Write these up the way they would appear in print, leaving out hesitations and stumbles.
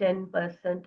10%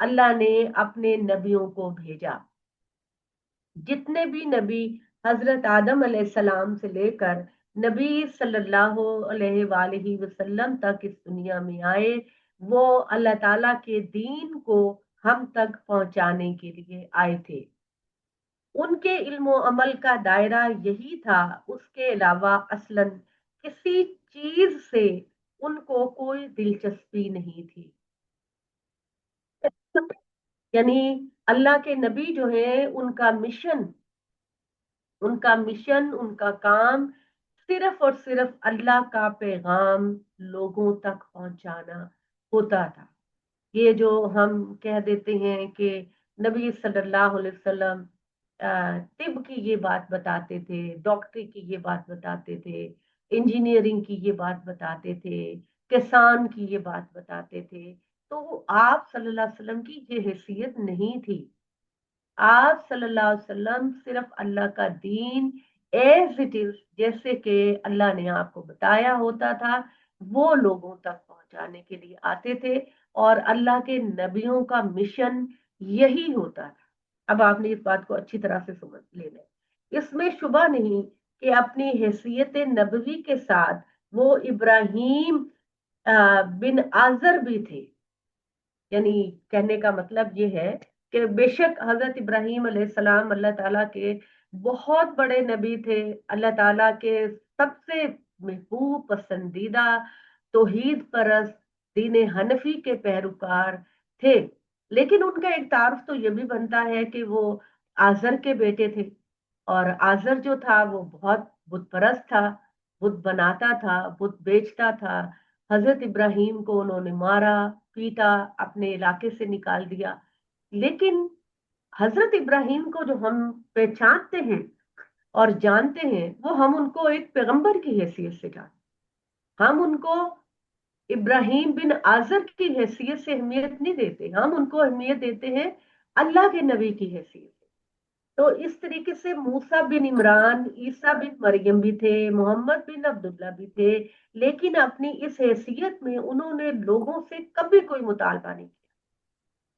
اللہ نے اپنے نبیوں کو بھیجا. جتنے بھی نبی حضرت آدم علیہ السلام سے لے کر نبی صلی اللہ علیہ وآلہ وسلم تک اس دنیا میں آئے، وہ اللہ تعالیٰ کے دین کو ہم تک پہنچانے کے لیے آئے تھے. ان کے علم و عمل کا دائرہ یہی تھا، اس کے علاوہ اصلاً کسی چیز سے ان کو کوئی دلچسپی نہیں تھی. یعنی اللہ کے نبی جو ہیں، ان کا مشن ان کا کام صرف اور صرف اللہ کا پیغام لوگوں تک پہنچانا ہوتا تھا. یہ جو ہم کہہ دیتے ہیں کہ نبی صلی اللہ علیہ وسلم طب کی یہ بات بتاتے تھے، ڈاکٹری کی یہ بات بتاتے تھے، انجینئرنگ کی یہ بات بتاتے تھے، کسان کی یہ بات بتاتے تھے، تو آپ صلی اللہ علیہ وسلم کی یہ حیثیت نہیں تھی. آپ صلی اللہ علیہ وسلم صرف اللہ کا دین ایز اٹ از، جیسے کہ اللہ نے آپ کو بتایا ہوتا تھا، وہ لوگوں تک پہنچانے کے لیے آتے تھے. اور اللہ کے نبیوں کا مشن یہی ہوتا تھا. اب آپ نے اس بات کو اچھی طرح سے سمجھ لینا ہے. اس میں شبہ نہیں کہ اپنی حیثیت نبوی کے ساتھ وہ ابراہیم بن آزر بھی تھے. یعنی کہنے کا مطلب یہ ہے کہ بے شک حضرت ابراہیم علیہ السلام اللہ تعالیٰ کے بہت بڑے نبی تھے، اللہ تعالیٰ کے سب سے محبوب پسندیدہ توحید پرست دین حنفی کے پیروکار تھے. لیکن ان کا ایک تعارف تو یہ بھی بنتا ہے کہ وہ آزر کے بیٹے تھے، اور آزر جو تھا وہ بہت بت پرست تھا، بت بناتا تھا، بت بیچتا تھا. حضرت ابراہیم کو انہوں نے مارا پیٹا، اپنے علاقے سے نکال دیا. لیکن حضرت ابراہیم کو جو ہم پہچانتے ہیں اور جانتے ہیں، وہ ہم ان کو ایک پیغمبر کی حیثیت سے جانتے ہیں. ہم ان کو ابراہیم بن آزر کی حیثیت سے اہمیت نہیں دیتے، ہم ان کو اہمیت دیتے ہیں اللہ کے نبی کی حیثیت سے. تو اس طریقے سے موسیٰ بن عمران، عیسیٰ بن مریم بھی تھے، محمد بن عبداللہ بھی تھے، لیکن اپنی اس حیثیت میں انہوں نے لوگوں سے کبھی کوئی مطالبہ نہیں کیا.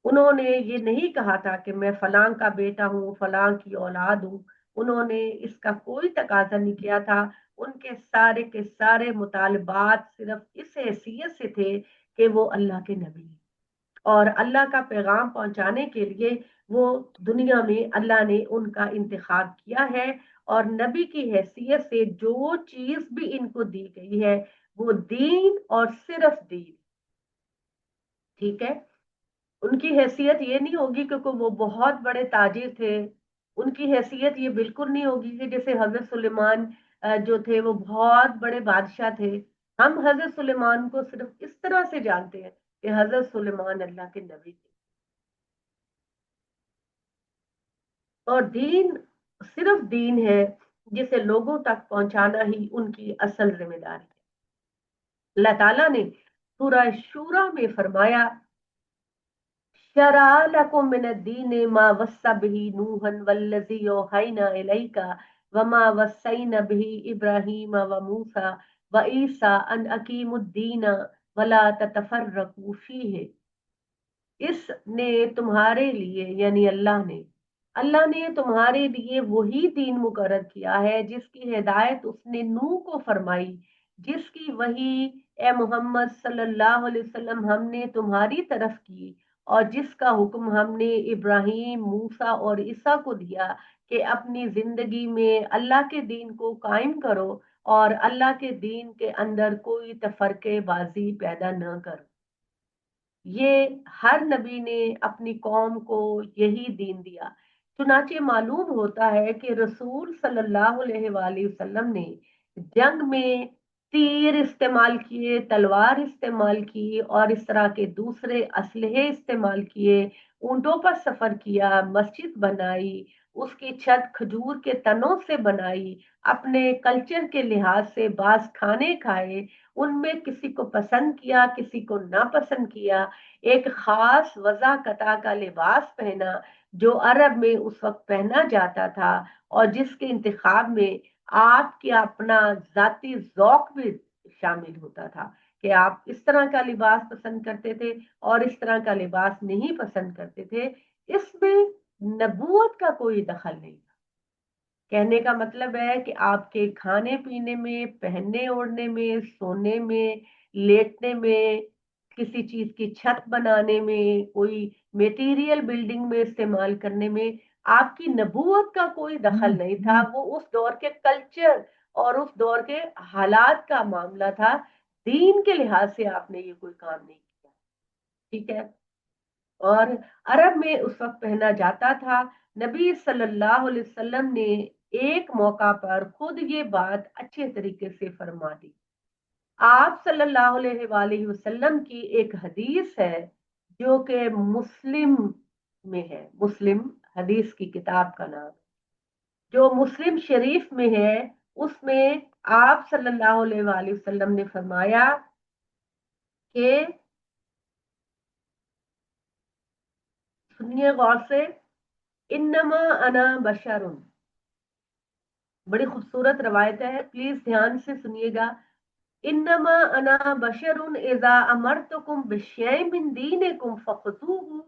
انہوں نے یہ نہیں کہا تھا کہ میں فلاں کا بیٹا ہوں، فلاں کی اولاد ہوں. انہوں نے اس کا کوئی تقاضا نہیں کیا تھا. ان کے سارے مطالبات صرف اس حیثیت سے تھے کہ وہ اللہ کے نبی ہیں، اور اللہ کا پیغام پہنچانے کے لیے وہ دنیا میں اللہ نے ان کا انتخاب کیا ہے. اور نبی کی حیثیت سے جو چیز بھی ان کو دی گئی ہے وہ دین اور صرف دین. ٹھیک ہے. ان کی حیثیت یہ نہیں ہوگی کیونکہ وہ بہت بڑے تاجر تھے. ان کی حیثیت یہ بالکل نہیں ہوگی کہ جیسے حضرت سلیمان جو تھے وہ بہت بڑے بادشاہ تھے. ہم حضرت سلیمان کو صرف اس طرح سے جانتے ہیں کہ حضرت سلیمان اللہ کے نبی تھے. اور دین صرف دین ہے جسے لوگوں تک پہنچانا ہی ان کی اصل ذمہ داری ہے. اللہ تعالیٰ نے سورہ شورى میں فرمایا، شرع لكم من الدين ما وصى به نوحا والذي أوحينا إليك وما وصينا به إبراهيم وموسى وعيسى أن أقيموا الدين ولا تتفرقوا فيه. اس نے تمہارے لیے، یعنی اللہ نے تمہارے لیے وہی دین مقرر کیا ہے جس کی ہدایت اس نے نوح کو فرمائی، جس کی وہی اے محمد صلی اللہ علیہ وسلم ہم نے تمہاری طرف کی، اور جس کا حکم ہم نے ابراہیم، موسیٰ اور عیسیٰ کو دیا کہ اپنی زندگی میں اللہ کے دین کو قائم کرو اور اللہ کے دین کے اندر کوئی تفرقے بازی پیدا نہ کرو. یہ ہر نبی نے اپنی قوم کو یہی دین دیا. چنانچہ معلوم ہوتا ہے کہ رسول صلی اللہ علیہ وآلہ وسلم نے جنگ میں تیر استعمال کیے، تلوار استعمال کی، اور اس طرح کے دوسرے اسلحے استعمال کیے، اونٹوں پر سفر کیا، مسجد بنائی، اس کی چھت کھجور کے تنوں سے بنائی، اپنے کلچر کے لحاظ سے بعض کھانے کھائے، ان میں کسی کو پسند کیا کسی کو ناپسند کیا، ایک خاص وضع قطع کا لباس پہنا جو عرب میں اس وقت پہنا جاتا تھا، اور جس کے انتخاب میں آپ کے اپنا ذاتی ذوق بھی شامل ہوتا تھا کہ آپ اس طرح کا لباس پسند کرتے تھے اور اس طرح کا لباس نہیں پسند کرتے تھے، اس میں نبوت کا کوئی دخل نہیں تھا۔ کہنے کا مطلب ہے کہ آپ کے کھانے پینے میں، پہننے اوڑھنے میں، سونے میں، لیٹنے میں، کسی چیز کی چھت بنانے میں، کوئی میٹیریل بلڈنگ میں استعمال کرنے میں آپ کی نبوت کا کوئی دخل نہیں تھا۔ وہ اس دور کے کلچر اور اس دور کے حالات کا معاملہ تھا، دین کے لحاظ سے آپ نے یہ کوئی کام نہیں کیا، ٹھیک ہے۔ اور عرب میں اس وقت پہنا جاتا تھا۔ نبی صلی اللہ علیہ وسلم نے ایک موقع پر خود یہ بات اچھے طریقے سے فرما دی۔ آپ صلی اللہ علیہ وآلہ وسلم کی ایک حدیث ہے جو کہ مسلم میں ہے، مسلم حدیث کی کتاب کا نام جو مسلم شریف میں ہے، اس میں آپ صلی اللہ علیہ وآلہ وسلم نے فرمایا کہ سنیے غور سے، انما انا بشرun، بڑی خوبصورت روایت ہے، پلیز دھیان سے سنیے گا۔ انما انا بشرun اذا امرتکم بشیء من دینکم فخذوه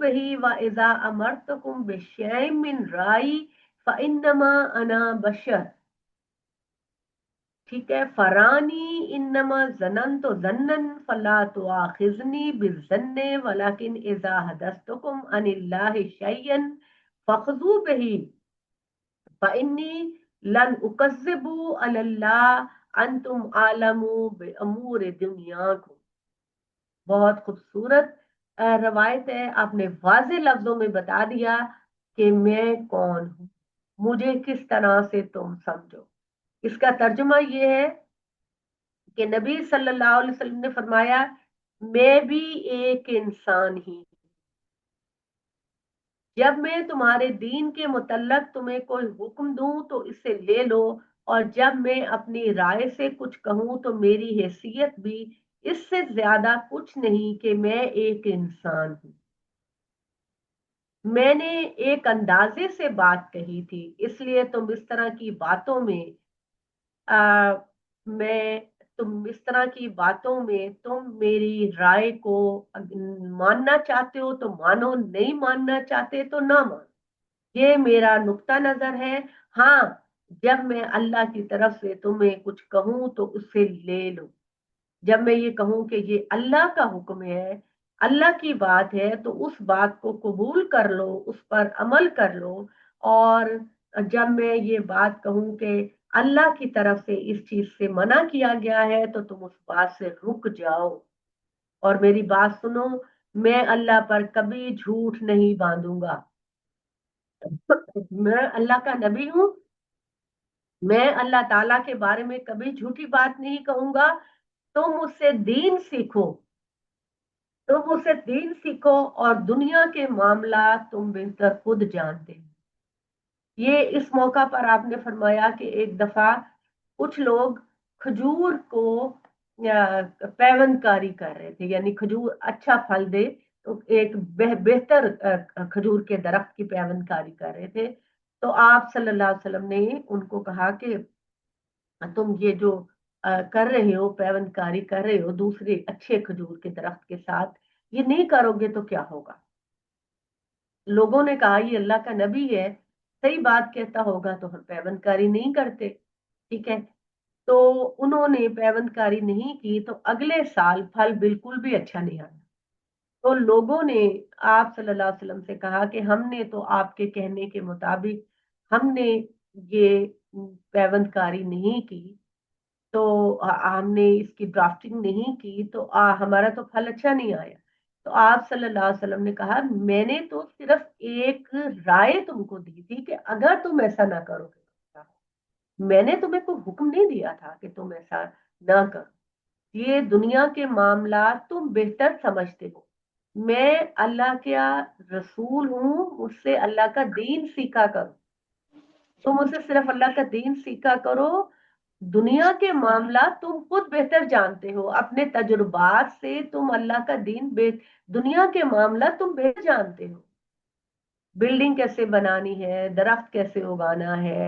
به واذا امرتکم بشیء من رائی فانما انا بشر، ٹھیک ہے۔ فرانی انما ظننت ظنا فلا تؤاخذنی بالظن ولكن اذا حدثتکم عن اللہ شیئا فخذوا به فانی لن اکذب علی اللہ انتم عالم بامور دنیاکم۔ بہت خوبصورت روایت ہے، آپ نے واضح لفظوں میں بتا دیا کہ میں کون ہوں، مجھے کس طرح سے تم سمجھو۔ اس کا ترجمہ یہ ہے کہ نبی صلی اللہ علیہ وسلم نے فرمایا میں بھی ایک انسان ہی، جب میں تمہارے دین کے متعلق تمہیں کوئی حکم دوں تو اسے لے لو، اور جب میں اپنی رائے سے کچھ کہوں تو میری حیثیت بھی اس سے زیادہ کچھ نہیں کہ میں ایک انسان ہوں۔ میں نے ایک اندازے سے بات کہی تھی، اس لیے تم اس طرح کی باتوں میں میں تم اس طرح کی باتوں میں تم میری رائے کو ماننا چاہتے ہو تو مانو، نہیں ماننا چاہتے تو نہ مانو، یہ میرا نقطہ نظر ہے۔ ہاں، جب میں اللہ کی طرف سے تمہیں کچھ کہوں تو اسے لے لو، جب میں یہ کہوں کہ یہ اللہ کا حکم ہے، اللہ کی بات ہے، تو اس بات کو قبول کر لو، اس پر عمل کر لو، اور جب میں یہ بات کہوں کہ اللہ کی طرف سے اس چیز سے منع کیا گیا ہے تو تم اس بات سے رک جاؤ، اور میری بات سنو، میں اللہ پر کبھی جھوٹ نہیں باندھوں گا۔ میں اللہ کا نبی ہوں، میں اللہ تعالیٰ کے بارے میں کبھی جھوٹی بات نہیں کہوں گا۔ تم مجھ سے دین سیکھو، تم مجھ سے دین سیکھو، اور دنیا کے معاملات تم بہتر خود جانتے ہو۔ یہ اس موقع پر آپ نے فرمایا کہ ایک دفعہ کچھ لوگ کھجور کو پیوند کاری کر رہے تھے، یعنی کھجور اچھا پھل دے تو ایک بہتر کھجور کے درخت کی پیوند کاری کر رہے تھے۔ تو آپ صلی اللہ علیہ وسلم نے ان کو کہا کہ تم یہ جو کر رہے ہو، پیوند کاری کر رہے ہو دوسرے اچھے کھجور کے درخت کے ساتھ، یہ نہیں کرو گے تو کیا ہوگا؟ لوگوں نے کہا یہ اللہ کا نبی ہے، صحیح بات کہتا ہوگا تو ہم پیوند کاری نہیں کرتے، ٹھیک ہے۔ تو انہوں نے پیوند کاری نہیں کی تو اگلے سال پھل بالکل بھی اچھا نہیں آیا۔ تو لوگوں نے آپ صلی اللہ علیہ وسلم سے کہا کہ ہم نے تو آپ کے کہنے کے مطابق ہم نے یہ پیوند کاری نہیں کی، تو ہم نے اس کی ڈرافٹنگ نہیں کی، تو ہمارا تو پھل اچھا نہیں آیا۔ تو آپ صلی اللہ علیہ وسلم نے کہا میں نے تو صرف ایک رائے تم کو دی تھی کہ اگر تم ایسا نہ کرو گے تو کیا ہو؟ میں نے تمہیں کوئی حکم نہیں دیا تھا کہ تم ایسا نہ کرو، یہ دنیا کے معاملات تم بہتر سمجھتے ہو، میں اللہ کا رسول ہوں، مجھ سے اللہ کا دین سیکھا کرو، تم مجھ سے صرف اللہ کا دین سیکھا کرو، دنیا کے معاملات تم خود بہتر جانتے ہو، اپنے تجربات سے تم اللہ کا دین دنیا کے معاملات تم بہتر جانتے ہو، بلڈنگ کیسے بنانی ہے، درخت کیسے اگانا ہے،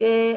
کہ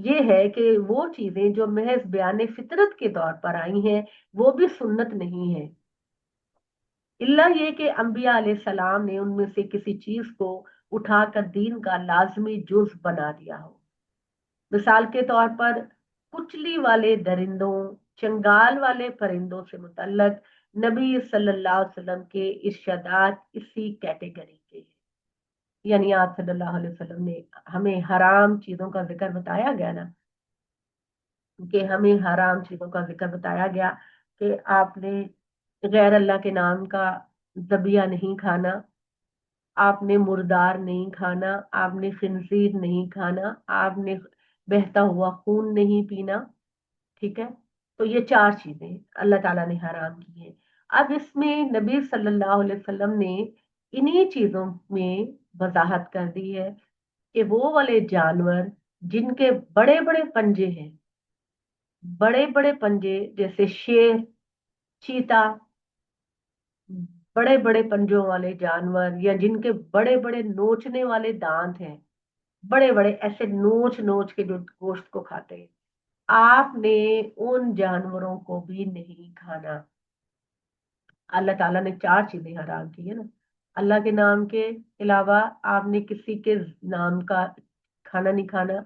یہ ہے کہ وہ چیزیں جو محض بیان فطرت کے طور پر آئی ہیں وہ بھی سنت نہیں ہے، اللہ یہ کہ انبیاء علیہ السلام نے ان میں سے کسی چیز کو اٹھا کر دین کا لازمی جز بنا دیا ہو۔ مثال کے طور پر کچلی والے درندوں، چنگال والے پرندوں سے متعلق نبی صلی اللہ علیہ وسلم کے ارشادات اسی کیٹیگری کے ہیں۔ یعنی آپ صلی اللہ علیہ وسلم نے ہمیں حرام چیزوں کا ذکر بتایا گیا نا، کہ ہمیں حرام چیزوں کا ذکر بتایا گیا کہ آپ نے غیر اللہ کے نام کا ذبیحہ نہیں کھانا، آپ نے مردار نہیں کھانا، آپ نے خنزیر نہیں کھانا، آپ نے بہتا ہوا خون نہیں پینا، ٹھیک ہے؟ تو یہ 4 چیزیں اللہ تعالیٰ نے حرام کی ہیں۔ اب اس میں نبی صلی اللہ علیہ وسلم نے انہی چیزوں میں وضاحت کر دی ہے کہ وہ والے جانور جن کے بڑے بڑے پنجے ہیں، بڑے بڑے پنجے، جیسے شیر، چیتا، بڑے بڑے پنجوں والے جانور، یا جن کے بڑے بڑے نوچنے والے دانت ہیں، بڑے بڑے ایسے نوچ نوچ کے جو گوشت کو کھاتے ہیں، آپ نے ان جانوروں کو بھی نہیں کھانا۔ اللہ تعالیٰ نے 4 چیزیں حرام کی ہے نا، اللہ کے نام کے علاوہ آپ نے کسی کے نام کا کھانا نہیں کھانا،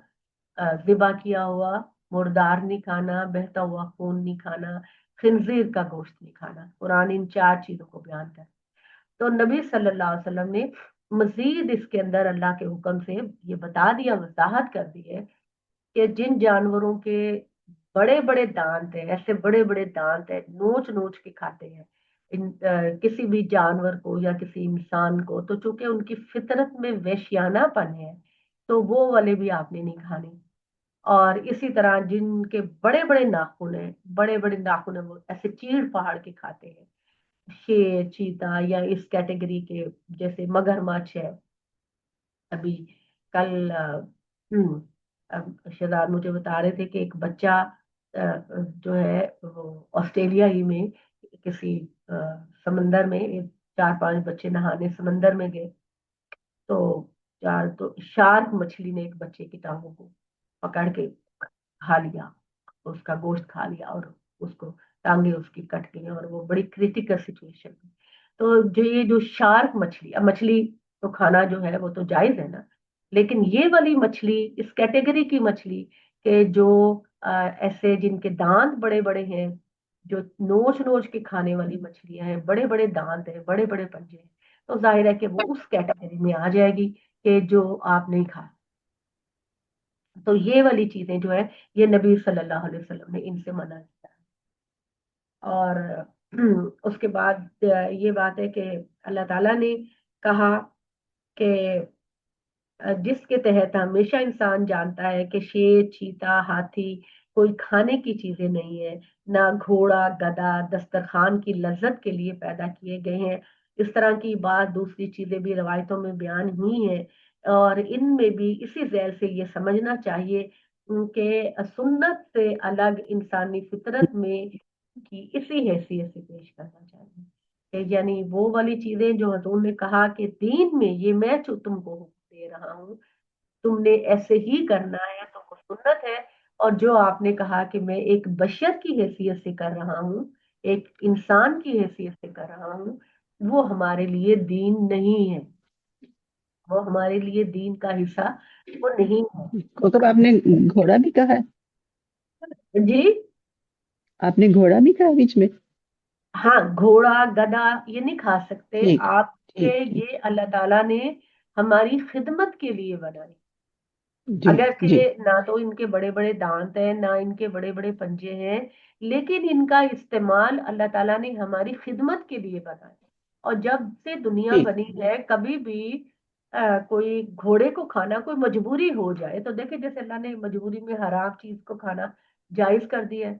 ذبح کیا ہوا مردار نہیں کھانا، بہتا ہوا خون نہیں کھانا، خنزیر کا گوشت نہیں کھانا۔ قرآن ان 4 چیزوں کو بیان کر، تو نبی صلی اللہ علیہ وسلم نے مزید اس کے اندر اللہ کے حکم سے یہ بتا دیا، وضاحت کر دی ہے کہ جن جانوروں کے بڑے بڑے دانت ہیں، ایسے بڑے بڑے دانت ہیں، نوچ نوچ کے کھاتے ہیں کسی بھی جانور کو یا کسی انسان کو، تو چونکہ ان کی فطرت میں وحشیانہ پن ہے تو وہ والے بھی آپ نے نہیں کھانے۔ اور اسی طرح جن کے بڑے بڑے ناخن ہیں، بڑے بڑے ناخن ہیں، وہ ایسے چیڑ پہاڑ کے کھاتے ہیں، شیر، چیتا، یا اس کیٹیگری کے جیسے مگرمچھ ہے۔ ابھی کل شہزاد مجھے بتا رہے تھے کہ ایک بچہ جو ہے وہ آسٹریلیا ہی میں کسی سمندر میں 4-5 بچے نہانے سمندر میں گئے، تو شارک مچھلی نے ایک بچے کی ٹانگوں کو پکڑ کے کھا لیا، اس کا گوشت کھا لیا، اور اس کو ٹانگیں اس کی کٹ گئی، اور وہ بڑی کریٹیکل سچویشن میں۔ تو یہ جو شارک مچھلی، اب مچھلی تو کھانا جو ہے وہ تو جائز ہے نا، لیکن یہ والی مچھلی، اس کیٹیگری کی مچھلی کہ جو ایسے جن کے دانت بڑے بڑے ہیں، جو نوچ نوچ کے کھانے والی مچھلیاں ہیں، بڑے بڑے دانت ہیں، بڑے بڑے پنجے ہیں، تو ظاہر ہے کہ وہ اس کیٹیگری میں آ جائے گی کہ جو آپ نہیں کھا۔ تو یہ والی چیزیں جو ہے یہ نبی صلی اللہ علیہ وسلم نے ان سے منع کیا۔ اور اس کے بعد یہ بات ہے کہ اللہ تعالیٰ نے کہا کہ جس کے تحت ہمیشہ انسان جانتا ہے کہ شیر، چیتا، ہاتھی کوئی کھانے کی چیزیں نہیں ہے، نہ گھوڑا، گدھا دسترخوان کی لذت کے لیے پیدا کیے گئے ہیں۔ اس طرح کی بات دوسری چیزیں بھی روایتوں میں بیان ہوئی ہیں، اور ان میں بھی اسی ذیل سے یہ سمجھنا چاہیے کہ سنت سے الگ انسانی فطرت میں کی اسی حیثیت سے پیش کرنا چاہیے کہ یعنی وہ والی چیزیں جو حضور نے کہا کہ دین میں یہ میں جو تم کو حکم دے رہا ہوں تم نے ایسے ہی کرنا ہے تو وہ سنت ہے، اور جو آپ نے کہا کہ میں ایک بشر کی حیثیت سے کر رہا ہوں، ایک انسان کی حیثیت سے کر رہا ہوں، وہ ہمارے لیے دین نہیں ہے، وہ ہمارے لیے دین کا حصہ وہ نہیں ہے۔ کوکب آپ نے گھوڑا بھی کہا ہے؟ جی آپ نے گھوڑا بھی کہا بیچ میں؟ ہاں، گھوڑا، گدھا یہ نہیں کھا سکتے ٹھیک آپ کے، ٹھیک ٹھیک، یہ اللہ تعالیٰ نے ہماری خدمت کے لیے بنائی۔ جی جی اگرچہ نہ تو ان کے بڑے بڑے دانت ہیں، نہ ان کے بڑے بڑے پنجے ہیں، لیکن ان کا استعمال اللہ تعالیٰ نے ہماری خدمت کے لیے بنایا۔ اور جب سے دنیا ٹھیک، بنی ہے کبھی بھی کوئی گھوڑے کو کھانا کوئی مجبوری ہو جائے تو دیکھیں جیسے اللہ نے مجبوری میں حرام چیز کو کھانا جائز کر دیا ہے،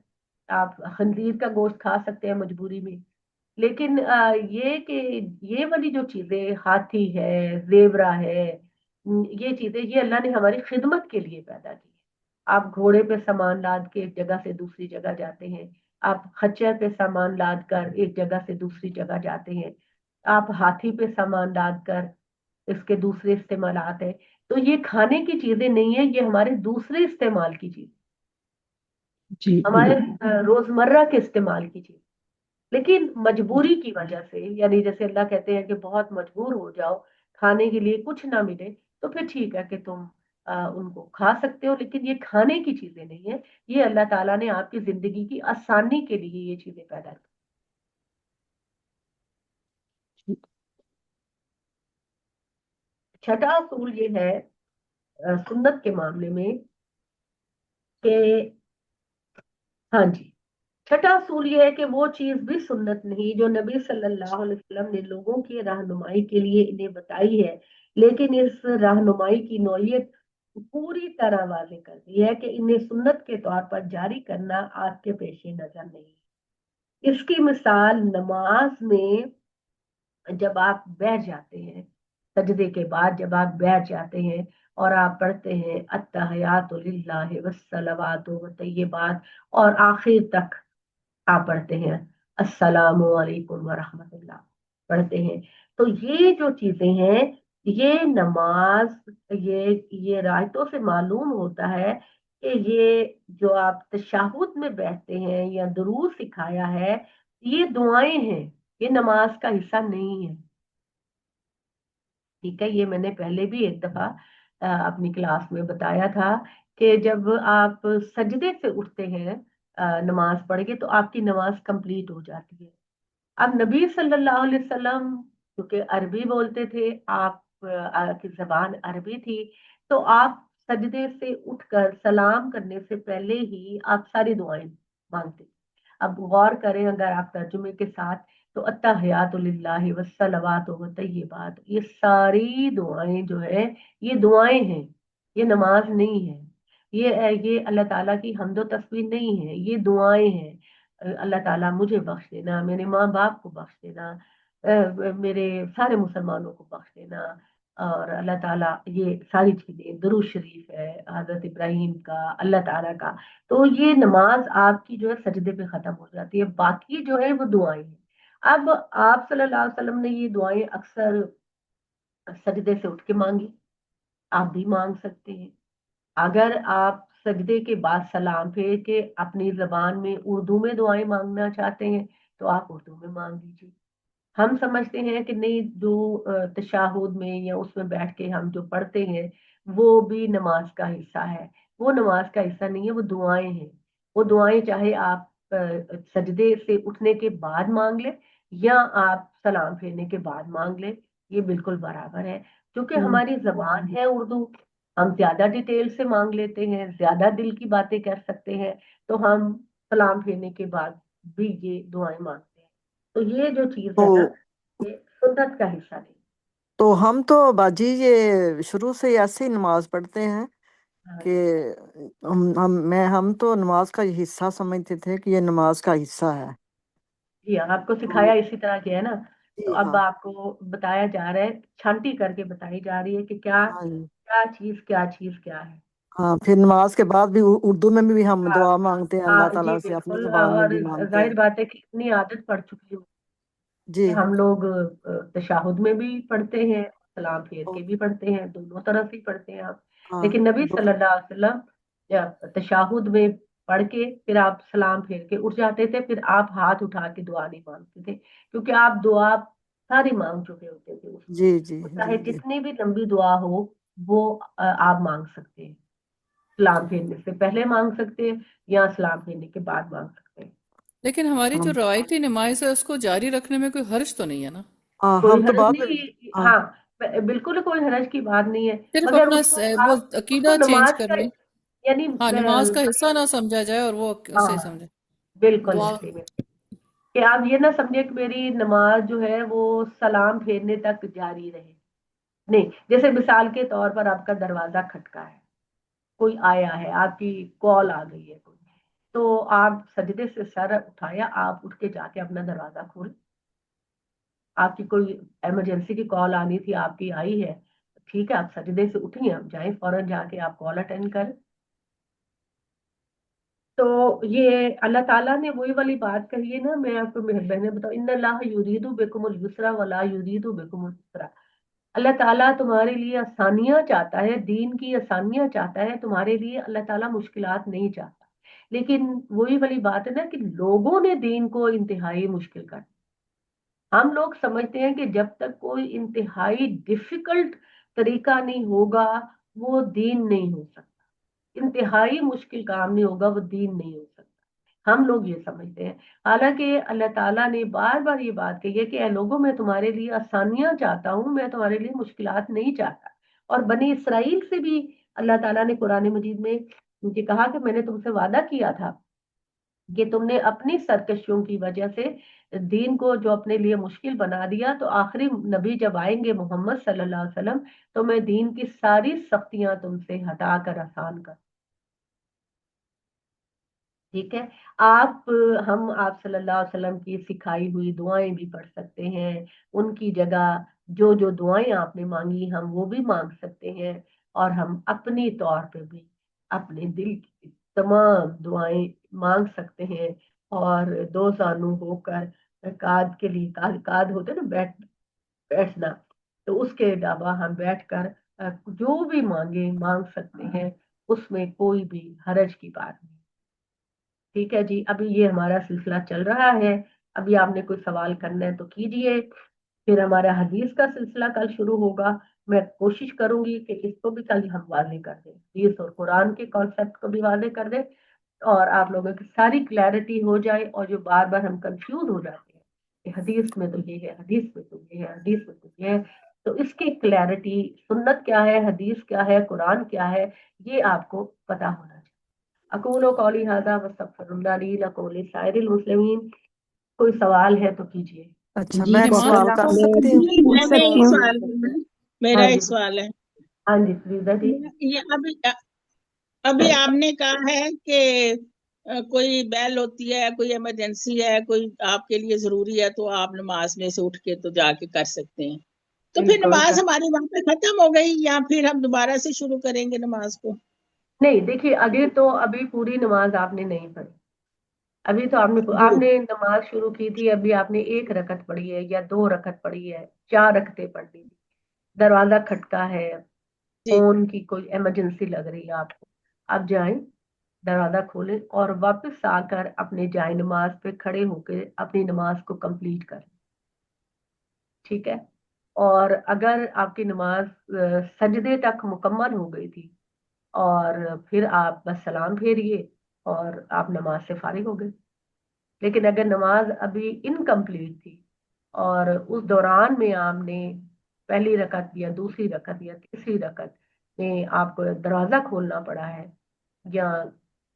آپ خنزیر کا گوشت کھا سکتے ہیں مجبوری میں، لیکن یہ کہ یہ والی جو چیزیں ہاتھی ہے، زیبرا ہے، یہ چیزیں یہ اللہ نے ہماری خدمت کے لیے پیدا کی ہے۔ آپ گھوڑے پہ سامان لاد کے ایک جگہ سے دوسری جگہ جاتے ہیں، آپ خچر پہ سامان لاد کر ایک جگہ سے دوسری جگہ جاتے ہیں، آپ ہاتھی پہ سامان لاد کر اس کے دوسرے استعمالات ہیں۔ تو تو یہ کھانے کی چیزیں نہیں ہے، یہ ہمارے دوسرے استعمال کی چیز، جی ہمارے روزمرہ کے استعمال کی چیز، لیکن مجبوری کی وجہ سے، یعنی جیسے اللہ کہتے ہیں کہ بہت مجبور ہو جاؤ، کھانے کے لیے کچھ نہ ملے، تو پھر ٹھیک ہے کہ تم ان کو کھا سکتے ہو، لیکن یہ کھانے کی چیزیں نہیں ہیں، یہ اللہ تعالیٰ نے آپ کی زندگی کی آسانی کے لیے یہ چیزیں پیدا کی۔ چھٹا اصول یہ ہے سنت کے معاملے میں کہ ہاں جی، چھٹا اصول یہ ہے کہ وہ چیز بھی سنت نہیں جو نبی صلی اللہ علیہ وسلم نے لوگوں کی رہنمائی کے لیے انہیں بتائی ہے، لیکن اس رہنمائی کی نوعیت پوری طرح واضح کر دی ہے کہ انہیں سنت کے طور پر جاری کرنا آپ کے پیش نظر نہیں ہے۔ اس کی مثال نماز میں جب آپ بیٹھ جاتے ہیں، سجدے کے بعد جب آپ بیٹھ جاتے ہیں اور آپ پڑھتے ہیں التحیات للہ والصلوات والطیبات، اور آخر تک آپ پڑھتے ہیں السلام علیکم ورحمۃ اللہ پڑھتے ہیں، تو یہ جو چیزیں ہیں، یہ نماز، یہ رایتوں سے معلوم ہوتا ہے کہ یہ جو آپ تشہد میں بیٹھتے ہیں یا درود سکھایا ہے، یہ دعائیں ہیں، یہ نماز کا حصہ نہیں ہے۔ ٹھیک ہے، یہ میں نے پہلے بھی ایک دفعہ اپنی کلاس میں بتایا تھا کہ جب آپ سجدے سے اٹھتے ہیں نماز پڑھ کے، تو آپ کی نماز کمپلیٹ ہو جاتی ہے۔ اب نبی صلی اللہ علیہ وسلم کیونکہ عربی بولتے تھے، آپ کی زبان عربی تھی، تو آپ سجدے سے اٹھ کر سلام کرنے سے پہلے ہی آپ ساری دعائیں مانگتے۔ اب غور کریں اگر آپ ترجمے کے ساتھ، تو التحیات للہ والصلوات والطیبات، یہ ساری دعائیں جو ہے یہ دعائیں ہیں، یہ نماز نہیں ہے، یہ اللہ تعالیٰ کی حمد و تسبیح نہیں ہے، یہ دعائیں ہیں۔ اللہ تعالیٰ مجھے بخش دینا، میرے ماں باپ کو بخش دینا، میرے سارے مسلمانوں کو بخش دینا، اور اللہ تعالیٰ یہ ساری چیزیں، درود شریف ہے حضرت ابراہیم کا، اللہ تعالیٰ کا، تو یہ نماز آپ کی جو ہے سجدے پہ ختم ہو جاتی ہے، باقی جو ہے وہ دعائیں ہیں۔ اب آپ صلی اللہ علیہ وسلم نے یہ دعائیں اکثر سجدے سے اٹھ کے مانگی، آپ بھی مانگ سکتے ہیں۔ اگر آپ سجدے کے بعد سلام پھیر کے اپنی زبان میں اردو میں دعائیں مانگنا چاہتے ہیں تو آپ اردو میں مانگ لیجیے۔ ہم سمجھتے ہیں کہ نہیں، جو تشہد میں یا اس میں بیٹھ کے ہم جو پڑھتے ہیں وہ بھی نماز کا حصہ ہے، وہ نماز کا حصہ نہیں ہے، وہ دعائیں ہیں۔ وہ دعائیں چاہے آپ سجدے سے اٹھنے کے بعد مانگ لیں یا آپ سلام پھیرنے کے بعد مانگ لیں، یہ بالکل برابر ہے، کیونکہ ہوں، ہماری زبان ہے اردو، ہم زیادہ ڈیٹیل سے مانگ لیتے ہیں، زیادہ دل کی باتیں کر سکتے ہیں، تو ہم سلام پھیرنے کے بعد بھی یہ دعائیں مانگتے ہیں۔ تو یہ جو چیز تو ہے نا، یہ سنت کا حصہ نہیں۔ تو ہم تو باجی یہ شروع سے ہی ایسے ہی نماز پڑھتے ہیں ہاں کہ ہم تو نماز کا حصہ سمجھتے تھے کہ یہ نماز کا حصہ ہے۔ جی ہاں، آپ کو تو سکھایا اسی طرح کیا ہے نا، تو جی اب ہاں، آپ کو بتایا جا رہا ہے، چھانٹی کر کے بتائی جا رہی ہے کہ کیا ہاں جی، کیا چیز کیا چیز کیا ہے۔ ہاں، پھر نماز کے بعد بھی اردو میں بھی ہم ہاں دعا مانگتے ہیں، اللہ ہاں، جی تعالیٰ سے اپنی بالکل، زبان میں اور بھی مانگتے ہیں۔ ظاہر بات ہے کہ اتنی عادت پڑ چکی ہو کہ جی، ہم لوگ تشہد میں بھی پڑھتے ہیں، سلام پھیر کے بھی پڑھتے ہیں، دونوں طرف ہی پڑھتے ہیں آپ، ہاں، لیکن نبی صلی اللہ علیہ وسلم یا تشہد میں پڑھ کے پھر آپ سلام پھیر کے اٹھ جاتے تھے، پھر آپ ہاتھ اٹھا کے دعا نہیں مانگتے تھے، کیونکہ آپ دعا ساری مانگ چکے ہوتے تھے اس جی جی وقت، جی چاہے جی جتنی بھی لمبی دعا ہو وہ آپ مانگ سکتے ہیں، سلام پھیرنے سے پہلے مانگ سکتے ہیں یا سلام پھیرنے کے بعد مانگ سکتے ہیں۔ لیکن ہماری ہم جو روایتی نماز ہے اس کو جاری رکھنے میں کوئی حرج تو نہیں ہے نا؟ ہاں، کوئی ہم تو حرج بعد میں نہیں، ہاں ہاں بالکل کوئی حرج کی بات نہیں ہے، صرف مگر اپنا اس کو وہ آپ اس عقیدہ کو چینج نماز کر کا لیں۔ یعنی ہاں، نماز کا حصہ نہ سمجھا جائے اور وہ اسے ہاں سمجھے بالکل دعا۔ ایسے میں کہ آپ یہ نہ سمجھے کہ میری نماز جو ہے وہ سلام پھیرنے تک جاری رہے، نہیں، جیسے مثال کے طور پر آپ کا دروازہ کھٹکا ہے، کوئی آیا ہے، آپ کی کال آ گئی ہے کوئی، تو آپ سجدے سے سر اٹھایا، آپ اٹھ کے جا کے اپنا دروازہ کھول، آپ کی کوئی ایمرجنسی کی کال آنی تھی، آپ کی آئی ہے، ٹھیک ہے، آپ سجدے سے اٹھیں، آپ جائیں فوراً جا کے آپ کال اٹینڈ کریں۔ تو یہ اللہ تعالیٰ نے وہی والی بات کہی ہے نا، میں آپ کو بہنیں بتاؤں، ان اللہ یرید بکم الیسر ولا یرید بکم العسر، اللہ تعالیٰ تمہارے لیے آسانیاں چاہتا ہے، دین کی آسانیاں چاہتا ہے تمہارے لیے، اللہ تعالیٰ مشکلات نہیں چاہتا. لیکن وہی والی بات ہے نا کہ لوگوں نے دین کو انتہائی مشکل کر. ہم لوگ سمجھتے ہیں کہ جب تک کوئی انتہائی ڈیفیکلٹ طریقہ نہیں ہوگا وہ دین نہیں ہو سکتا، انتہائی مشکل کام نہیں ہوگا وہ دین نہیں ہو سکتا. ہم لوگ یہ سمجھتے ہیں، حالانکہ اللہ تعالیٰ نے بار بار یہ بات کہی ہے کہ اے لوگوں میں تمہارے لیے آسانیاں چاہتا ہوں، میں تمہارے لیے مشکلات نہیں چاہتا. اور بنی اسرائیل سے بھی اللہ تعالیٰ نے قرآن مجید میں یہ کہا کہ میں نے تم سے وعدہ کیا تھا کہ تم نے اپنی سرکشیوں کی وجہ سے دین کو جو اپنے لیے مشکل بنا دیا، تو آخری نبی جب آئیں گے محمد صلی اللہ علیہ وسلم تو میں دین کی ساری سختیاں تم سے ہٹا کر آسان کر. ٹھیک ہے. ہم آپ صلی اللہ علیہ وسلم کی سکھائی ہوئی دعائیں بھی پڑھ سکتے ہیں، ان کی جگہ جو جو دعائیں آپ نے مانگی ہم وہ بھی مانگ سکتے ہیں، اور ہم اپنی طور پہ بھی اپنے دل کی تمام دعائیں مانگ سکتے ہیں. اور دو زانو ہو کر کاد کے لیے کاد ہوتے نا بیٹھنا، تو اس کے علاوہ ہم بیٹھ کر جو بھی مانگ سکتے ہیں، اس میں کوئی بھی حرج کی بات نہیں. ٹھیک ہے جی. ابھی یہ ہمارا سلسلہ چل رہا ہے، ابھی آپ نے کوئی سوال کرنا ہے تو کیجئے. پھر ہمارا حدیث کا سلسلہ کل شروع ہوگا. میں کوشش کروں گی کہ اس کو بھی کل ہم واضح کر دیں، حدیث اور قرآن کے کانسیپٹ کو بھی واضح کر دیں، اور آپ لوگوں کی ساری کلیئرٹی ہو جائے. اور جو بار بار ہم کنفیوز ہو جاتے ہیں کہ حدیث میں تو یہ ہے، حدیث میں تو یہ ہے، حدیث میں تو یہ ہے، تو اس کی کلیئرٹی، سنت کیا ہے، حدیث کیا ہے، قرآن کیا ہے، یہ آپ کو پتا ہونا چاہیے. اقول قولی ھذا واستغفر اللہ لی ولکم ولسائر المسلمین. کوئی سوال ہے تو کیجیے. اچھا جی میں ڈاکٹر سوال نماز کر صاحب سکتی ہوں؟ پوچھ میں سکتی ایک ہوں؟ سوال ہے، میرا ہاں جی، ایک سوال ہے. ہاں جی فریدہ جی. یہ ابھی آپ نے کہا ہے کہ کوئی بیل ہوتی ہے، کوئی ایمرجنسی ہے، کوئی آپ کے لیے ضروری ہے، تو آپ نماز میں سے اٹھ کے تو جا کے کر سکتے ہیں. تو پھر بالکل. نماز ہماری وہاں پہ ختم ہو گئی یا پھر ہم دوبارہ سے شروع کریں گے نماز کو؟ نہیں دیکھیے، ابھی پوری نماز آپ نے نہیں پڑھی. ابھی تو جی آپ نے نماز شروع کی تھی، ابھی آپ نے 1 رکعت پڑھی ہے یا 2 رکعت پڑھی ہے، 4 رکعتیں پڑھ لی. دروازہ کھٹکا ہے، جی فون کی کوئی ایمرجنسی لگ رہی ہے آپ کو، آپ جائیں دروازہ کھولیں اور واپس آ کر اپنے جائے نماز پہ کھڑے ہو کے اپنی نماز کو کمپلیٹ کریں. ٹھیک ہے. اور اگر آپ کی نماز سجدے تک مکمل ہو گئی تھی اور پھر آپ بس سلام پھیریے اور آپ نماز سے فارغ ہو گئے. لیکن اگر نماز ابھی انکمپلیٹ تھی اور اس دوران میں آپ نے پہلی رکعت یا دوسری رکعت یا تیسری رکعت میں آپ کو دروازہ کھولنا پڑا ہے یا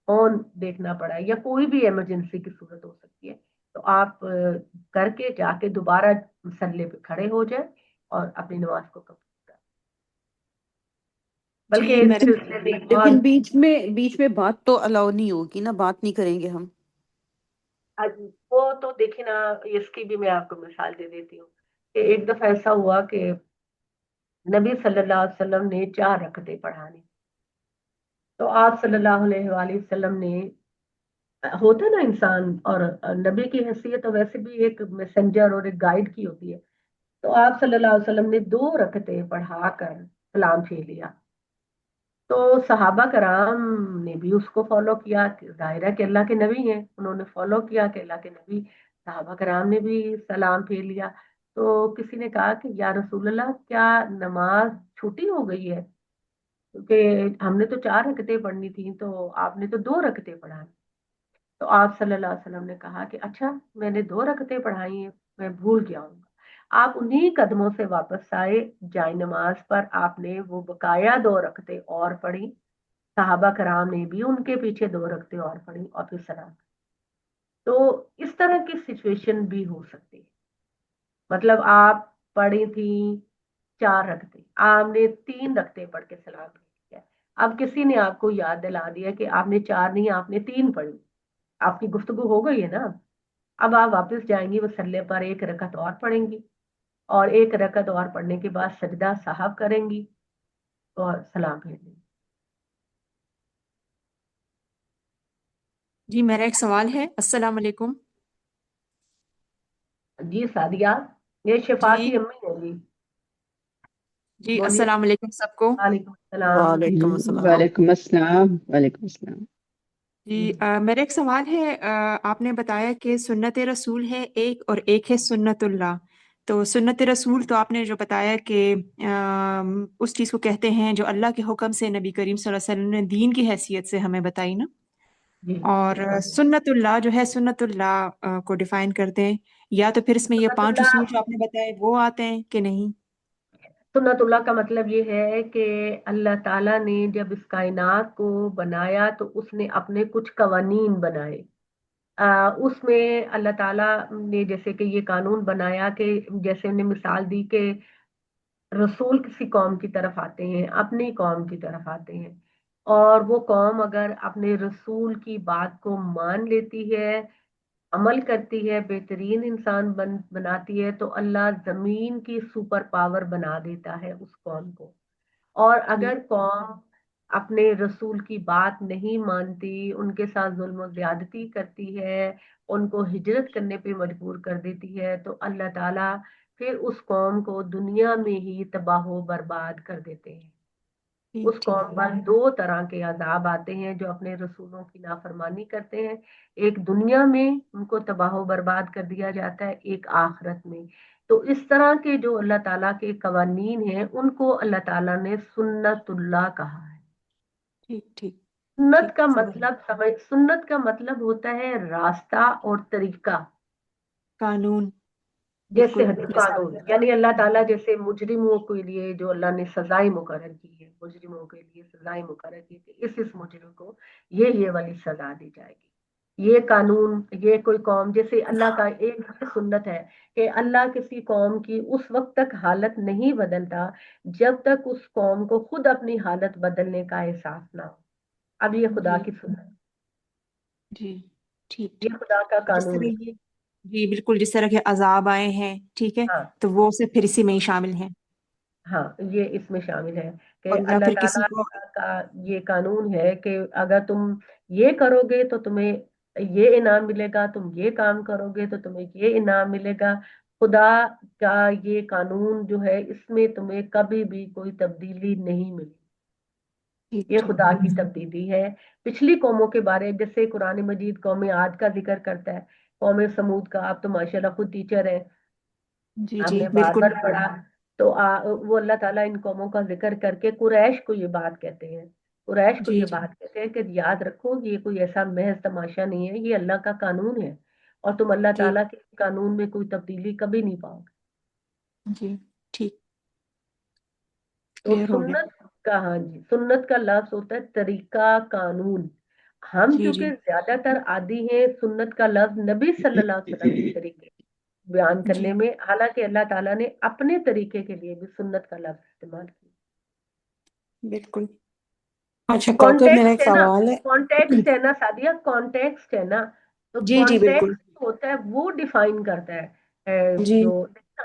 فون دیکھنا پڑا ہے یا کوئی بھی ایمرجنسی کی صورت ہو سکتی ہے، تو آپ کر کے جا کے دوبارہ مسلے پہ کھڑے ہو جائیں اور اپنی نماز کو کمپلیٹ کریں. جی بلکہ اس میرے سلسلے میں ایک اور لیکن بیچ میں بات تو الاؤ نہیں ہوگی نا، بات نہیں کریں گے ہم؟ وہ تو دیکھیں نا، اس کی بھی میں آپ کو مثال دے دیتی ہوں کہ ایک دفعہ ایسا ہوا کہ نبی صلی اللہ علیہ وسلم نے 4 رکعتیں پڑھانی، تو آپ صلی اللہ علیہ وآلہ وسلم نے، ہوتا نا انسان اور نبی کی حیثیت تو ویسے بھی ایک میسنجر اور ایک گائیڈ کی ہوتی ہے، تو آپ صلی اللہ علیہ وسلم نے 2 رکعتیں پڑھا کر سلام پھیر لیا. تو صحابہ کرام نے بھی اس کو فالو کیا، ظاہر ہے کہ اللہ کے نبی ہیں، انہوں نے فالو کیا کہ اللہ کے نبی. صحابہ کرام نے بھی سلام پھیر لیا. تو کسی نے کہا کہ یا رسول اللہ کیا نماز چھوٹی ہو گئی ہے، کیونکہ ہم نے تو 4 رکعتیں پڑھنی تھیں تو آپ نے تو 2 رکعتیں پڑھائیں. تو آپ صلی اللہ علیہ وسلم نے کہا کہ اچھا میں نے 2 رکعتیں پڑھائی ہیں، میں بھول گیا ہوں. آپ انہی قدموں سے واپس آئے جائے نماز پر، آپ نے وہ بقایا 2 رکعتیں اور پڑھی. صحابہ کرام نے بھی ان کے پیچھے 2 رکعتیں اور پڑھی اور پھر سلام. تو اس طرح کی سچویشن بھی ہو سکتی ہے. مطلب آپ پڑھی تھی 4 رکعتیں، آپ نے 3 رکعتیں پڑھ کے سلام کیا. اب کسی نے آپ کو یاد دلا دیا کہ آپ نے 4 نہیں، آپ نے 3 پڑھی. آپ کی گفتگو ہو گئی ہے نا. اب آپ واپس جائیں گی مسلے پر، 1 رکعت اور پڑھیں گی اور 1 رکعت اور پڑھنے کے بعد سجدہ صاحب کریں گی اور سلام پھیر دیں گی. جی میرا ایک سوال ہے. السلام علیکم. جی سعدیہ، یہ شفا جی کی امی ہے جی. جی بولیے. السلام علیکم سب کو. وعلیکم السلام. وعلیکم السلام. وعلیکم السلام. وعلیکم السلام. جی میرا ایک سوال ہے. آپ نے بتایا کہ سنت رسول ہے ایک اور ایک ہے سنت اللہ. تو سنت رسول تو آپ نے جو بتایا کہ اس چیز کو کہتے ہیں جو اللہ کے حکم سے نبی کریم صلی اللہ علیہ وسلم نے دین کی حیثیت سے ہمیں بتائی نا. جی اور سنت اللہ جو ہے سنت اللہ کو ڈیفائن کرتے ہیں یا تو پھر اس میں یہ سنت 5 اللہ اصول جو آپ نے بتائے وہ آتے ہیں کہ نہیں؟ سنت اللہ کا مطلب یہ ہے کہ اللہ تعالیٰ نے جب اس کائنات کو بنایا تو اس نے اپنے کچھ قوانین بنائے. اس میں اللہ تعالیٰ نے جیسے کہ یہ قانون بنایا کہ جیسے انہیں مثال دی کہ رسول کسی قوم کی طرف آتے ہیں، اپنی قوم کی طرف آتے ہیں، اور وہ قوم اگر اپنے رسول کی بات کو مان لیتی ہے، عمل کرتی ہے، بہترین انسان بناتی ہے، تو اللہ زمین کی سپر پاور بنا دیتا ہے اس قوم کو. اور اگر قوم اپنے رسول کی بات نہیں مانتی، ان کے ساتھ ظلم و زیادتی کرتی ہے، ان کو ہجرت کرنے پہ مجبور کر دیتی ہے، تو اللہ تعالیٰ پھر اس قوم کو دنیا میں ہی تباہ و برباد کر دیتے ہیں. اس ٹھیک قوم پر 2 طرح کے عذاب آتے ہیں جو اپنے رسولوں کی نافرمانی کرتے ہیں. ایک دنیا میں ان کو تباہ و برباد کر دیا جاتا ہے، ایک آخرت میں. تو اس طرح کے جو اللہ تعالیٰ کے قوانین ہیں ان کو اللہ تعالیٰ نے سنت اللہ کہا ہے. ٹھیک ٹھیک سنت ٹھیک کا سمجھ مطلب سنت کا مطلب ہوتا ہے راستہ اور طریقہ. قانون. جیسے بالکل قانون یعنی اللہ تعالیٰ جیسے مجرموں کے لیے جو اللہ نے سزائیں مقرر کی ہے، مجرموں کے لیے سزائیں مقرر کی کہ اس مجرم کو یہ والی سزا دی جائے گی. یہ قانون، یہ کوئی قوم جیسے اللہ کا ایک سنت ہے کہ اللہ کسی قوم کی اس وقت تک حالت نہیں بدلتا جب تک اس قوم کو خود اپنی حالت بدلنے کا احساس نہ ہو. اب یہ خدا جی کی سنت، جی ٹھیک یہ ٹھیک. خدا کا جس قانون ہے. طرح یہ جی بالکل جس طرح کے عذاب آئے ہیں ٹھیک ہے ہاں تو وہ سے پھر اسی میں ہی شامل ہیں. ہاں یہ اس میں شامل ہے کہ اور یا اللہ پھر کسی تعالیٰ کو کا یہ قانون ہے کہ اگر تم یہ کرو گے تو تمہیں یہ انعام ملے گا، تم یہ کام کرو گے تو تمہیں یہ انعام ملے گا. خدا کا یہ قانون جو ہے اس میں تمہیں کبھی بھی کوئی تبدیلی نہیں ملی. ٹھیک یہ ٹھیک. خدا کی تبدیلی ہے. پچھلی قوموں کے بارے جیسے قرآن مجید قوم عاد کا ذکر کرتا ہے، قوم سمود کا. آپ تو ماشاءاللہ خود ٹیچر ہیں، جی ہم جی نے بار بالکل. بار پڑھا. تو وہ اللہ تعالیٰ ان قوموں کا ذکر کر کے قریش کو یہ بات کہتے ہیں، قریش کو جی یہ جی بات کہتے ہیں کہ یاد رکھو یہ کوئی ایسا محض تماشا نہیں ہے، یہ اللہ کا قانون ہے اور تم اللہ جی تعالیٰ کے قانون میں کوئی تبدیلی کبھی نہیں پاؤ گے. جی ٹھیک تو کلیئر ہو گیا. سنت کا، ہاں جی، سنت کا لفظ ہوتا ہے طریقہ، قانون. ہم جی جی چونکہ زیادہ تر عادی ہیں سنت کا لفظ نبی صلی اللہ علیہ وسلم کے طریقے بیان جی کرنے میں، حالانکہ اللہ تعالیٰ نے اپنے طریقے کے لیے بھی سنت کا لفظ استعمال کیا. بالکل. اچھا کوکب میرا ایک کانٹیکسٹ ہے نا، سوال ہے. کانٹیکسٹ ہے نا سعدیہ، کانٹیکسٹ ہے نا. تو جی جی بالکل. کانٹیکسٹ ہوتا ہے وہ ڈیفائن کرتا ہے. جی جو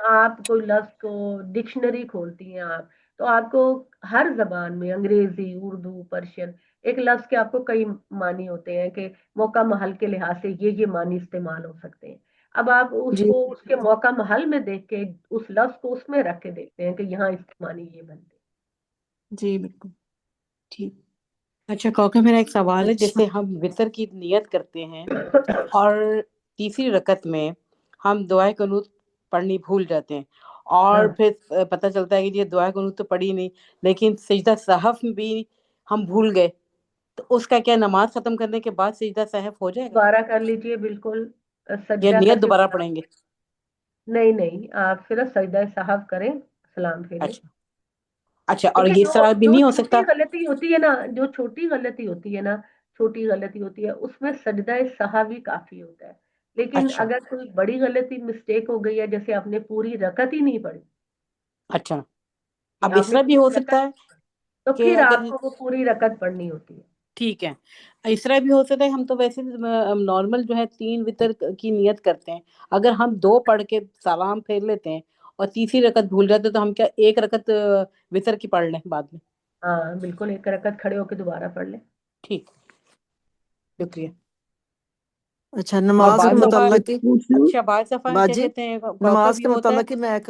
آپ کوئی لفظ کو ڈکشنری کھولتی ہیں آپ تو آپ کو ہر زبان میں انگریزی، اردو، پرشین ایک لفظ کے آپ کو کئی معنی ہوتے ہیں کہ موقع محل کے لحاظ سے یہ معنی استعمال ہو سکتے ہیں. اب آپ اس جی کو اس کے موقع محل میں دیکھ کے اس لفظ کو اس میں رکھ کے دیکھتے ہیں کہ یہاں اس کے معنی یہ بنتے ہیں. جی بالکل ٹھیک. اچھا کوکب میرا ایک سوال ہے. جیسے ہم وطر کی نیت کرتے ہیں اور تیسری رکعت میں ہم دعائے قنوت پڑھنی بھول جاتے ہیں اور پھر پتہ چلتا ہے کہ یہ دعائے قنوت تو پڑھی نہیں لیکن سجدہ سہو بھی ہم بھول گئے، تو اس کا کیا نماز ختم کرنے کے بعد سجدہ سہو ہو جائے گا دوبارہ کر لیجئے، بالکل یا سجدہ کر نیت کے دوبارہ پڑھیں گے؟ نہیں آپ صرف سجدہ سہو کریں، سلام پھیریں. اچھا اچھا. اور دیکھیں یہ جو طرح بھی جو نہیں ہو چھوٹی سکتا؟ غلطی ہوتی ہے نا، جو چھوٹی غلطی ہوتی ہے نا، چھوٹی غلطی ہوتی ہے اس میں سجدہ سہو کافی ہوتا ہے. لیکن اچھا اگر کوئی بڑی غلطی مسٹیک ہو گئی ہے، جیسے آپ نے پوری رکعت ہی نہیں پڑھی، اچھا. اب آپ اس نے طرح بھی ہو پوری سکتا رکعت ہے تو کہ پھر اگر آپ کو وہ پوری رکعت پڑھنی ہوتی ہے. ٹھیک ہے، اس طرح بھی ہو سکتا ہے ہم تو ویسے نارمل جو ہے 3 وطر کی نیت کرتے ہیں، اگر ہم 2 پڑھ کے سلام پھیر لیتے ہیں اور تیسری رکعت بھول جاتے تو ہم کیا 1 رکعت وطر کی پڑھ لیں بعد میں؟ ہاں بالکل، 1 رکعت کھڑے ہو کے دوبارہ پڑھ لیں. ٹھیک، شکریہ. اچھا اور نماز کے بعض دفعہ متعلق اچھا بعض دفعہ کیا باجی کہتے ہیں نماز کوکب یہ کے ہوتا ہے متعلق ہی میں ایک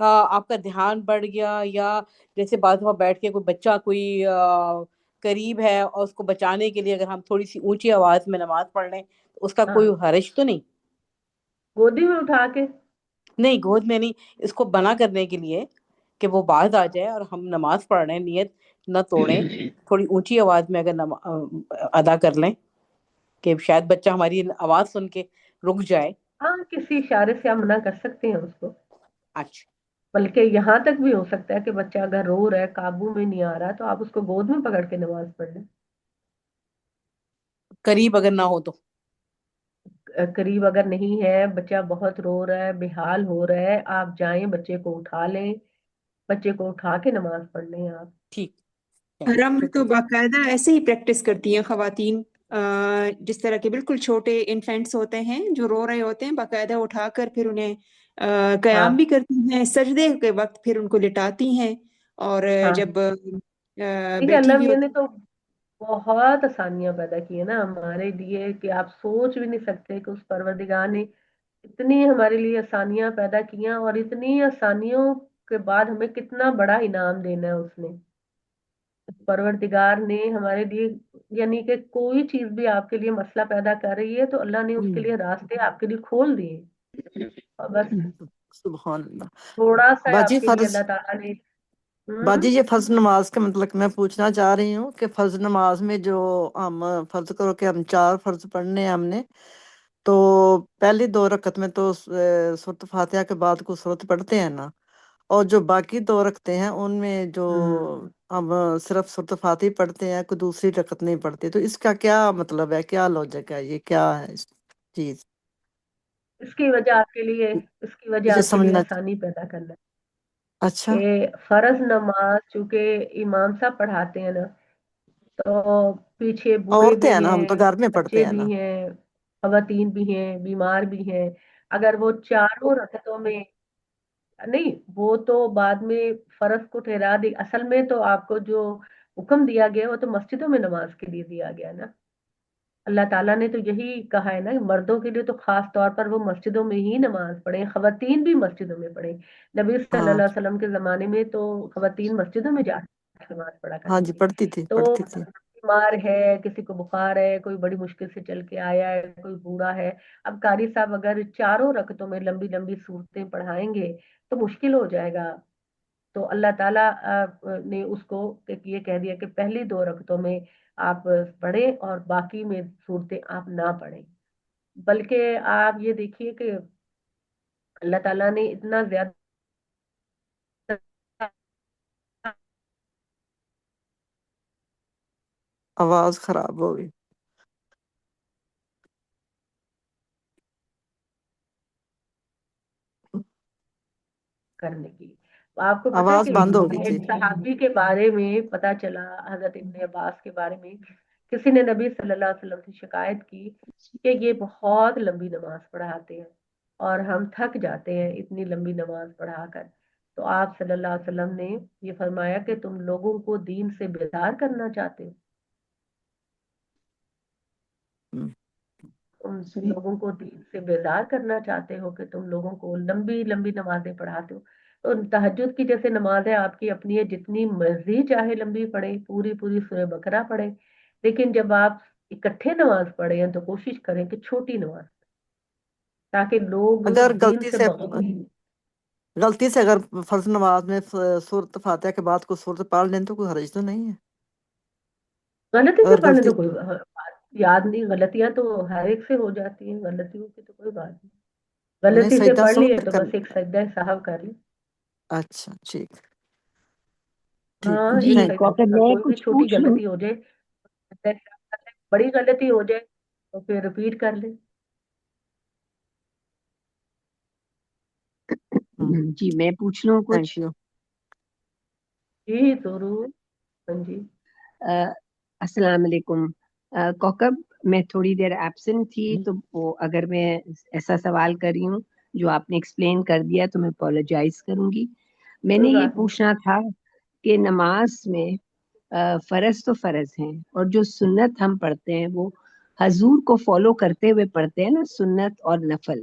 آپ کا دھیان بڑھ گیا، یا جیسے بعض دفعہ بیٹھ کے کوئی بچہ کوئی قریب ہے اور اس کو بچانے کے لیے اگر ہم تھوڑی سی اونچی آواز میں نماز پڑھ لیں تو اس کا ہاں، کوئی حرج تو نہیں؟ گودی میں اٹھا کے. نہیں گود میں نہیں، اس کو بنا کرنے کے لیے کہ وہ باز آ جائے اور ہم نماز پڑھ رہے ہیں، نیت نہ توڑیں، تھوڑی اونچی آواز میں اگر ادا کر لیں کہ شاید بچہ ہماری آواز سن کے رک جائے. ہاں، کسی اشارے سے ہم منع کر سکتے ہیں اس کو. اچھا بلکہ یہاں تک بھی ہو سکتا ہے کہ بچہ اگر رو رہا ہے، قابو میں نہیں آ رہا، تو آپ اس کو گود میں پکڑ کے نماز پڑھ لیں. قریب اگر نہ ہو تو. قریب اگر نہیں ہے، بچہ بہت رو رہا ہے، بے حال ہو رہا ہے، آپ جائیں بچے کو اٹھا لیں، بچے کو اٹھا کے نماز پڑھ لیں آپ. ٹھیک. حرم میں تو شکریہ. باقاعدہ ایسے ہی پریکٹس کرتی ہیں خواتین، جس طرح کے بالکل چھوٹے انفینٹس ہوتے ہیں جو رو رہے ہوتے ہیں، باقاعدہ اٹھا کر پھر انہیں ہاں قیام بھی کرتی ہیں، سجدے کے وقت پھر ان کو لٹاتی ہیں، اور ہاں، جب ٹھیک ہے. بیٹھی اللہ ہوئی میاں نے ہوتی تو بہت آسانیاں پیدا کی ہیں نا ہمارے لیے کہ آپ سوچ بھی نہیں سکتے کہ اس پروردگار نے اتنی ہمارے لیے آسانیاں پیدا کیاں، اور اتنی آسانیوں کے بعد ہمیں کتنا بڑا انعام دینا ہے اس نے. پروردگار نے ہمارے لیے، یعنی کہ کوئی چیز بھی آپ کے لیے مسئلہ پیدا کر رہی ہے تو اللہ نے اس کے لیے راستے آپ کے لیے کھول دیے، اور بس سبحان اللہ. تھوڑا سا باجی آپ کے لیے فرض اللہ تعالیٰ نے. باجی یہ فرض نماز کا مطلب میں پوچھنا چاہ رہی ہوں کہ فرض نماز میں جو ہم فرض کرو کہ ہم 4 فرض پڑھنے ہیں ہم نے، تو پہلی 2 رکعت میں تو سورۃ فاتحہ کے بعد کو سورت پڑھتے ہیں نا، اور جو باقی 2 رکھتے ہیں ان میں جو ہم صرف سورۃ فاتحہ پڑھتے ہیں، کوئی دوسری رکعت نہیں پڑھتے، تو اس کا کیا مطلب ہے، کیا لاجک ہے، یہ کیا ہے چیز؟ اس کی وجہ آپ کے لیے مجھے سمجھنا. آسانی پیدا کرنا ہے اچھا. کہ فرض نماز چونکہ امام صاحب پڑھاتے ہیں نا، تو پیچھے بوڑھے عورتیں بھی ہیں نا، ہم ہیں، تو گھر میں بچے پڑھتے ہیں بھی نا. ہیں، خواتین بھی ہیں، بیمار بھی ہیں. اگر وہ چاروں رکعتوں میں نہیں، وہ تو بعد میں فرض کو ٹھہرا دی. اصل میں تو آپ کو جو حکم دیا گیا وہ تو مسجدوں میں نماز کے لیے دیا گیا نا. اللہ تعالیٰ نے تو یہی کہا ہے نا، مردوں کے لیے تو خاص طور پر وہ مسجدوں میں ہی نماز پڑھیں، خواتین بھی مسجدوں میں پڑھیں. نبی صلی اللہ ہاں علیہ وسلم کے زمانے میں تو خواتین مسجدوں میں جا کے نماز پڑھا ہاں کرتی جی، تھی. پڑھتی تھی تو پڑھتی تھی. بیمار ہے، کسی کو بخار ہے، کوئی بڑی مشکل سے چل کے آیا ہے، کوئی بوڑھا ہے، اب قاری صاحب اگر چاروں رکعتوں میں لمبی لمبی صورتیں پڑھائیں گے تو مشکل ہو جائے گا. تو اللہ تعالیٰ نے اس کو یہ کہہ دیا کہ پہلی 2 رکعتوں میں آپ پڑھیں اور باقی میں صورتیں آپ نہ پڑھیں. بلکہ آپ یہ دیکھیے کہ اللہ تعالیٰ نے اتنا زیادہ آواز خراب ہو گئی. کرنے کی. آپ کو پتا ہے آواز کہ بند ہو گئی تھی. ایک صحابی کے بارے میں پتا چلا، حضرت ابن عباس کے بارے میں کسی نے نبی صلی اللہ علیہ وسلم سے شکایت کی کہ یہ بہت لمبی نماز پڑھاتے ہیں اور ہم تھک جاتے ہیں اتنی لمبی نماز پڑھا کر. تو آپ صلی اللہ علیہ وسلم نے یہ فرمایا کہ تم لوگوں کو دین سے بیدار کرنا چاہتے ہو، ہم، تم لوگوں کو دین سے بیدار کرنا چاہتے ہو کہ تم لوگوں کو لمبی لمبی نمازیں پڑھاتے ہو. تو تہجد کی جیسے نماز ہے آپ کی اپنی ہے، جتنی مرضی چاہے لمبی پڑھیں، پوری پوری سورہ بقرہ پڑھیں، لیکن جب آپ اکٹھے نماز پڑھیں تو کوشش کریں کہ چھوٹی نماز، تاکہ لوگ اگر دین سے غلطی سے اگر فرض نماز میں سورۃ فاتحہ کے بعد کوئی سورت پڑھ لیں تو کوئی حرج تو نہیں ہے؟ غلطی سے اگر پڑھ لیں غلطی تو کوئی یاد نہیں. غلطیاں تو ہر ایک سے ہو جاتی ہیں، غلطیوں کی تو کوئی بات نہیں. نہیں، غلطی سے سجدہ پڑھ لیے سو تو کر. بس ایک سجدہ سہو کر لیں. اچھا ٹھیک ٹھیک. ہاں، جی ایک تھینک سجدہ، کوکب میں کوئی بھی کچھ چھوٹی پوچھ لوں؟ غلطی ہو جائے، بڑی غلطی ہو جائے تو پھر رپیٹ کر لیں. جی میں پوچھ لوں تھینک کچھ؟ یو. جی ضرور. ہاں جی. السلام علیکم. کوکب، میں تھوڑی دیر ایبسنٹ تھی، تو وہ اگر میں ایسا سوال کر رہی ہوں جو آپ نے ایکسپلین کر دیا تو میں اپولوجائز کروں گی. میں نے کوئی یہ بات نہیں. پوچھنا تھا کہ نماز میں فرض تو فرض ہیں، اور جو سنت ہم پڑھتے ہیں وہ حضور کو فالو کرتے ہوئے پڑھتے ہیں نا، سنت اور نفل.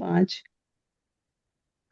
5।